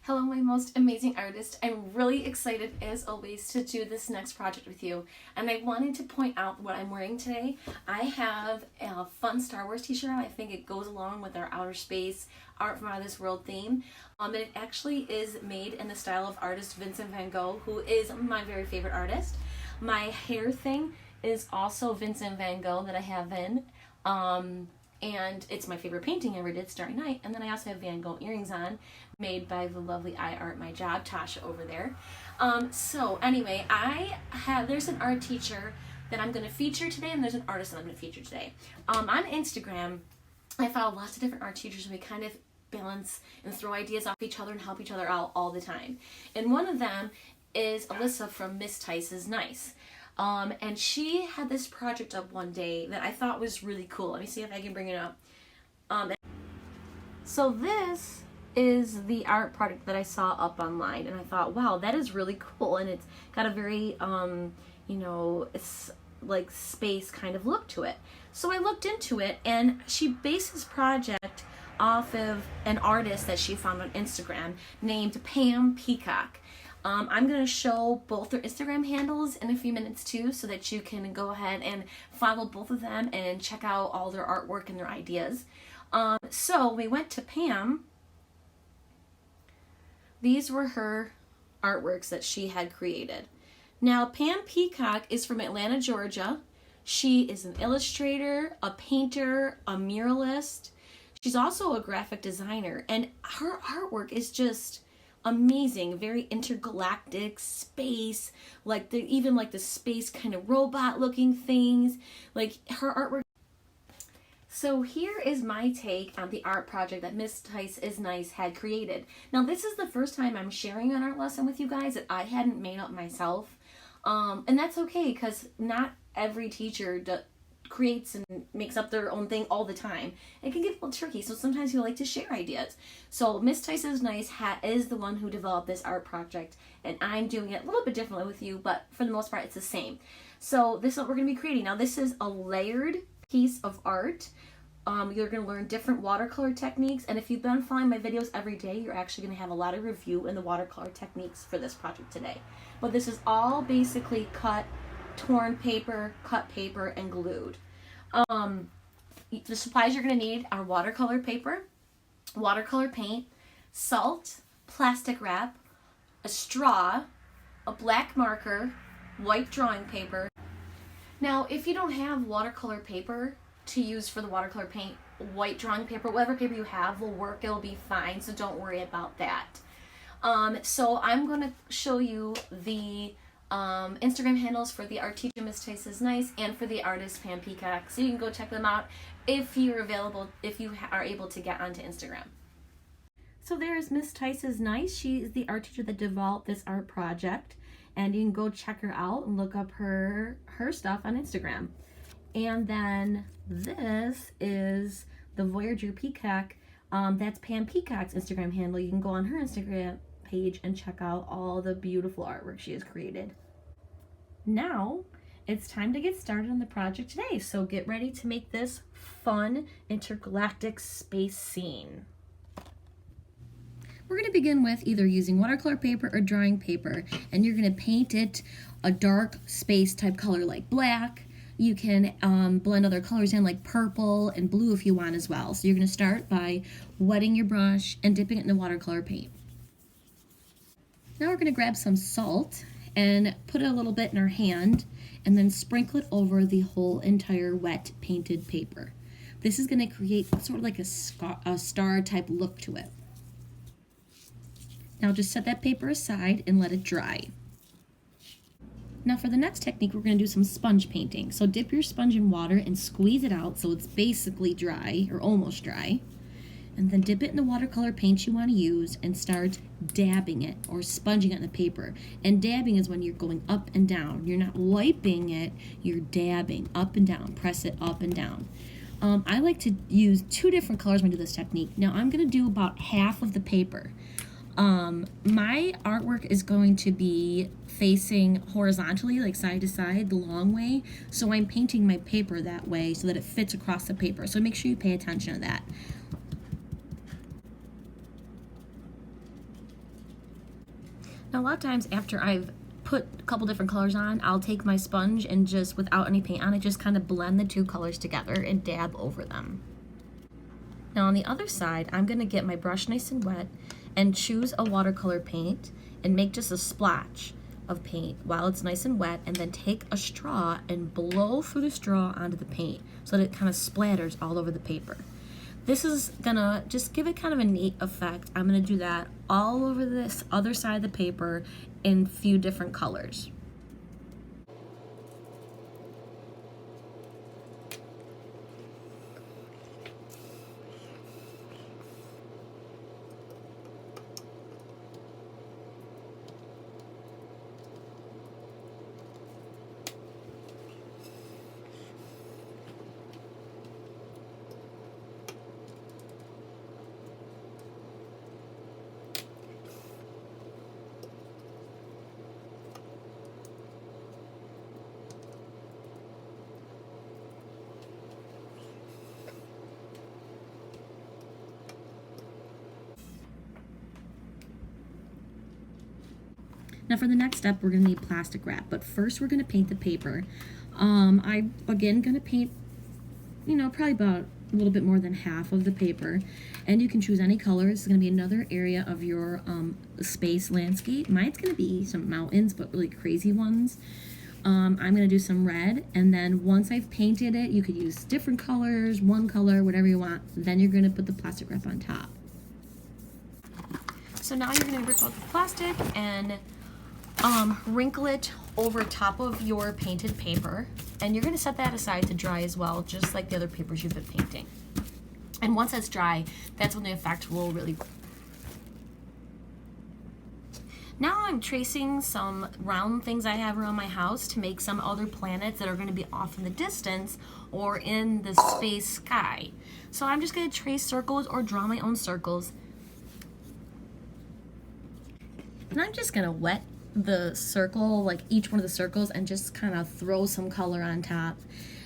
Hello, my most amazing artist. I'm really excited, as always, to do this next project with you. And I wanted to point out what I'm wearing today. I have a fun Star Wars t-shirt on. I think it goes along with our outer space, art from out of this world theme. And it actually is made in the style of artist Vincent van Gogh, who is my very favorite artist. My hair thing is also Vincent van Gogh that I have in. And it's my favorite painting I ever did, Starry Night. And then I also have Van Gogh earrings on, made by the lovely I Art My Job, Tasha over there. So anyway, there's an art teacher that I'm going to feature today, and there's an artist that I'm going to feature today. On Instagram, I follow lots of different art teachers, and we kind of balance and throw ideas off each other and help each other out all the time. And one of them is Alyssa from Miss Tice is Nice. And she had this project up one day that I thought was really cool. Let me see if I can bring it up. So this is the art project that I saw up online, and I thought, wow, that is really cool, and it's got a very, it's like space kind of look to it. So I looked into it, and she based this project off of an artist that she found on Instagram named Peacock. I'm going to show both their Instagram handles in a few minutes too, so that you can go ahead and follow both of them and check out all their artwork and their ideas. So we went to Pam. These were her artworks that she had created. Now, Pam Peacock is from Atlanta, Georgia. She is an illustrator, a painter, a muralist. She's also a graphic designer, and her artwork is just amazing, very intergalactic space, even the space kind of robot looking things, like her artwork. So here is my take on the art project that Miss Tice is Nice had created. Now this is the first time I'm sharing an art lesson with you guys that I hadn't made up myself, and that's okay, because not every teacher creates and makes up their own thing all the time. It can get a little tricky, so sometimes you like to share ideas. So Miss Tice is Nice is the one who developed this art project, and I'm doing it a little bit differently with you, but for the most part it's the same. So this is what we're going to be creating. Now this is a layered piece of art. You're going to learn different watercolor techniques, and if you've been following my videos every day, you're actually going to have a lot of review in the watercolor techniques for this project today. But this is all basically torn paper, cut paper, and glued. The supplies you're going to need are watercolor paper, watercolor paint, salt, plastic wrap, a straw, a black marker, white drawing paper. Now, if you don't have watercolor paper to use for the watercolor paint, white drawing paper, whatever paper you have will work. It'll be fine, so don't worry about that. So I'm going to show you the Instagram handles for the art teacher Miss Tice is Nice and for the artist Pam Peacock, so you can go check them out if you are able to get onto Instagram. So there is Miss Tice is Nice. She is the art teacher that developed this art project, and you can go check her out and look up her stuff on Instagram. And then this is the Voyager Peacock. That's Pam Peacock's Instagram handle. You can go on her Instagram page and check out all the beautiful artwork she has created. Now it's time to get started on the project today, so get ready to make this fun intergalactic space scene. We're going to begin with either using watercolor paper or drawing paper, and you're going to paint it a dark space type color like black. You can blend other colors in like purple and blue if you want as well. So you're going to start by wetting your brush and dipping it in the watercolor paint. Now we're going to grab some salt and put it a little bit in our hand and then sprinkle it over the whole entire wet painted paper. This is going to create sort of like a star type look to it. Now just set that paper aside and let it dry. Now for the next technique, we're going to do some sponge painting. So dip your sponge in water and squeeze it out so it's basically dry or almost dry. And then dip it in the watercolor paint you want to use and start dabbing it or sponging it in the paper. And dabbing is when you're going up and down. You're not wiping it, you're dabbing up and down. Press it up and down. I like to use two different colors when I do this technique. Now I'm going to do about half of the paper. My artwork is going to be facing horizontally, like side to side, the long way. So I'm painting my paper that way so that it fits across the paper. So make sure you pay attention to that. Now a lot of times after I've put a couple different colors on, I'll take my sponge and just, without any paint on it, just kind of blend the two colors together and dab over them. Now on the other side, I'm gonna get my brush nice and wet and choose a watercolor paint and make just a splash of paint while it's nice and wet, and then take a straw and blow through the straw onto the paint so that it kind of splatters all over the paper. This is gonna just give it kind of a neat effect. I'm gonna do that all over this other side of the paper in a few different colors. Now for the next step, we're gonna need plastic wrap, but first we're gonna paint the paper. I'm again gonna paint, probably about a little bit more than half of the paper, and you can choose any color. It's gonna be another area of your space landscape. Mine's gonna be some mountains, but really crazy ones. I'm gonna do some red, and then once I've painted it, you could use different colors, one color, whatever you want. Then you're gonna put the plastic wrap on top. So now you're gonna rip out the plastic and wrinkle it over top of your painted paper, and you're going to set that aside to dry as well, just like the other papers you've been painting. And once it's dry, that's when the effect will really... Now I'm tracing some round things I have around my house to make some other planets that are going to be off in the distance or in the space sky. So I'm just going to trace circles or draw my own circles. And I'm just going to wet the circle, like each one of the circles, and just kind of throw some color on top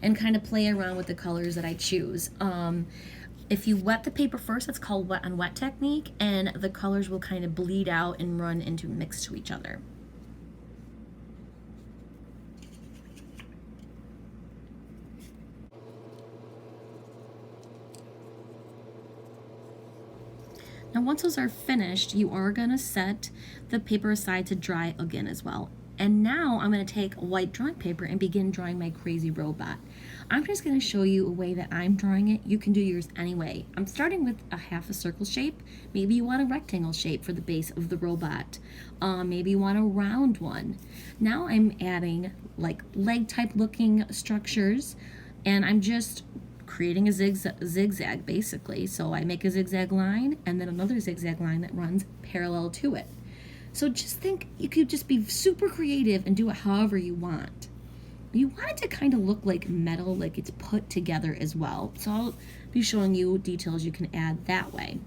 and kind of play around with the colors that I choose. If you wet the paper first, that's called wet on wet technique, and the colors will kind of bleed out and run into mix to each other. Now once those are finished, you are gonna set the paper aside to dry again as well. And now I'm gonna take white drawing paper and begin drawing my crazy robot. I'm just gonna show you a way that I'm drawing it. You can do yours anyway. I'm starting with a half a circle shape. Maybe you want a rectangle shape for the base of the robot. Maybe you want a round one. Now I'm adding like leg type looking structures, and I'm just creating a zigzag basically. So I make a zigzag line and then another zigzag line that runs parallel to it. So just think, you could just be super creative and do it however you want. You want it to kind of look like metal, like it's put together as well. So I'll be showing you details you can add that way.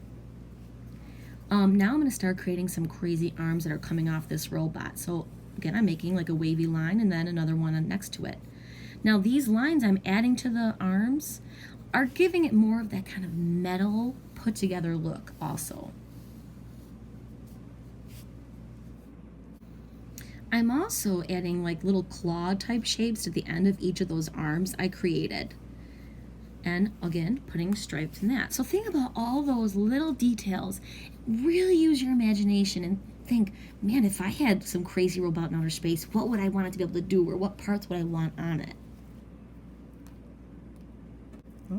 Now I'm going to start creating some crazy arms that are coming off this robot. So again, I'm making like a wavy line and then another one next to it. Now these lines I'm adding to the arms are giving it more of that kind of metal put together look also. I'm also adding like little claw type shapes to the end of each of those arms I created. And again, putting stripes in that. So think about all those little details. Really use your imagination and think, man, if I had some crazy robot in outer space, what would I want it to be able to do, or what parts would I want on it?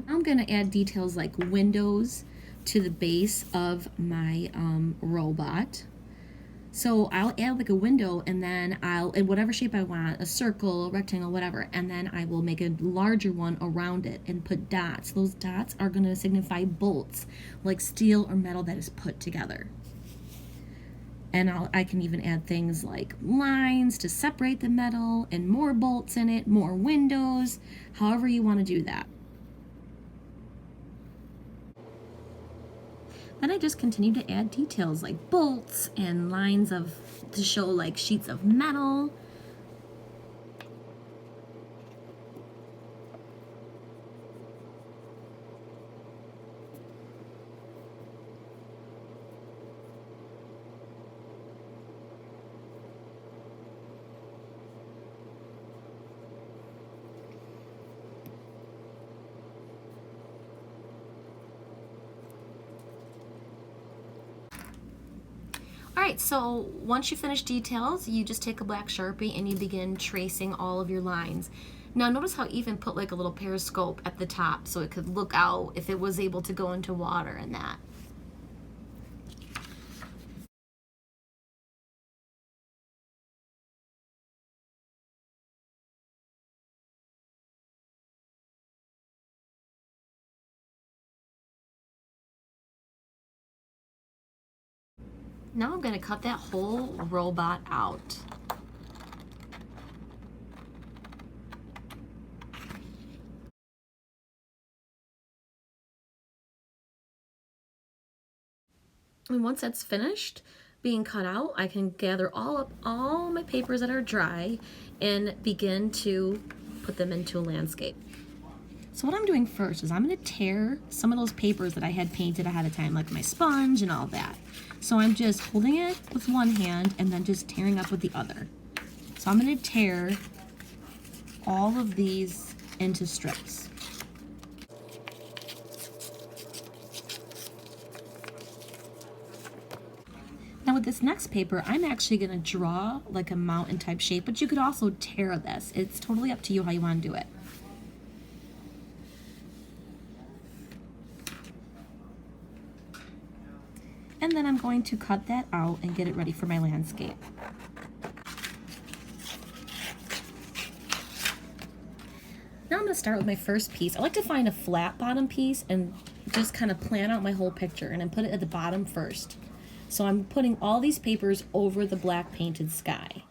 I'm going to add details like windows to the base of my robot. So I'll add like a window, and then I'll, in whatever shape I want, a circle, a rectangle, whatever, and then I will make a larger one around it and put dots. Those dots are going to signify bolts, like steel or metal that is put together. And I can even add things like lines to separate the metal, and more bolts in it, more windows, however you want to do that. Then I just continue to add details like bolts and lines to show like sheets of metal. All right, so once you finish details, you just take a black Sharpie and you begin tracing all of your lines. Now notice how I even put like a little periscope at the top so it could look out if it was able to go into water and that. Now I'm gonna cut that whole robot out. And once that's finished being cut out, I can gather all my papers that are dry and begin to put them into a landscape. So what I'm doing first is I'm gonna tear some of those papers that I had painted ahead of time, like my sponge and all that. So I'm just holding it with one hand and then just tearing up with the other. So I'm gonna tear all of these into strips. Now with this next paper, I'm actually gonna draw like a mountain type shape, but you could also tear this. It's totally up to you how you wanna do it. And then I'm going to cut that out and get it ready for my landscape. Now I'm gonna start with my first piece. I like to find a flat bottom piece and just kind of plan out my whole picture and then put it at the bottom first. So I'm putting all these papers over the black painted sky.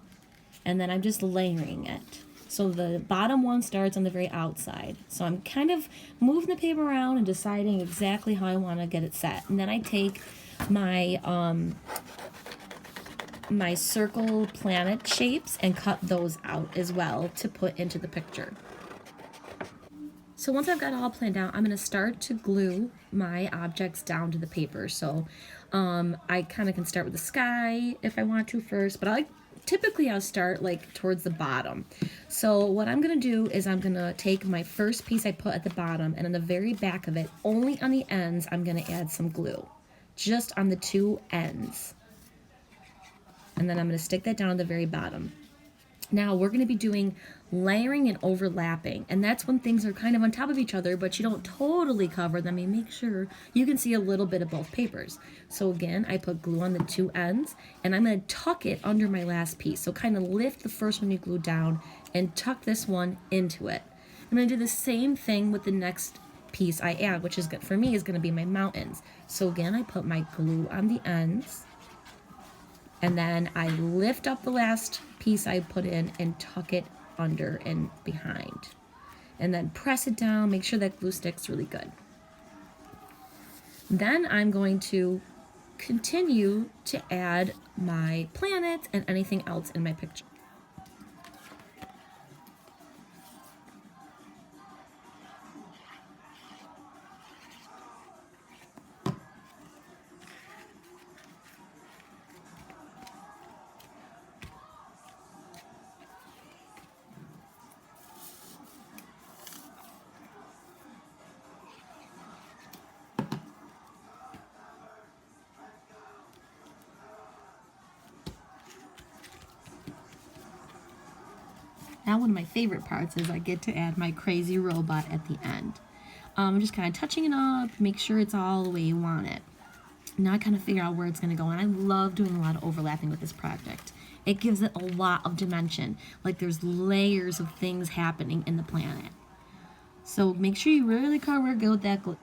And then I'm just layering it. So the bottom one starts on the very outside. So I'm kind of moving the paper around and deciding exactly how I want to get it set. And then I take my my circle planet shapes and cut those out as well to put into the picture. So once I've got it all planned out, I'm going to start to glue my objects down to the paper. So I kind of can start with the sky if I want to first, but typically I'll start like towards the bottom. So what I'm going to do is I'm going to take my first piece I put at the bottom, and on the very back of it, only on the ends, I'm going to add some glue. Just on the two ends. And then I'm going to stick that down at the very bottom. Now we're going to be doing layering and overlapping, and that's when things are kind of on top of each other, but you don't totally cover them. You make sure you can see a little bit of both papers. So again, I put glue on the two ends, and I'm going to tuck it under my last piece. So kind of lift the first one you glue down and tuck this one into it. I'm going to do the same thing with the next piece I add, which is good for me, is going to be my mountains. So again, I put my glue on the ends, and then I lift up the last piece I put in and tuck it under and behind. And then press it down, make sure that glue sticks really good. Then I'm going to continue to add my planets and anything else in my picture. Now one of my favorite parts is I get to add my crazy robot at the end. I'm just kind of touching it up, make sure it's all the way you want it. Now I kind of figure out where it's going to go, and I love doing a lot of overlapping with this project. It gives it a lot of dimension, like there's layers of things happening in the planet. So make sure you really cover where to go with that glue.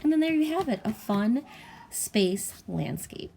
And then there you have it, a fun space landscape.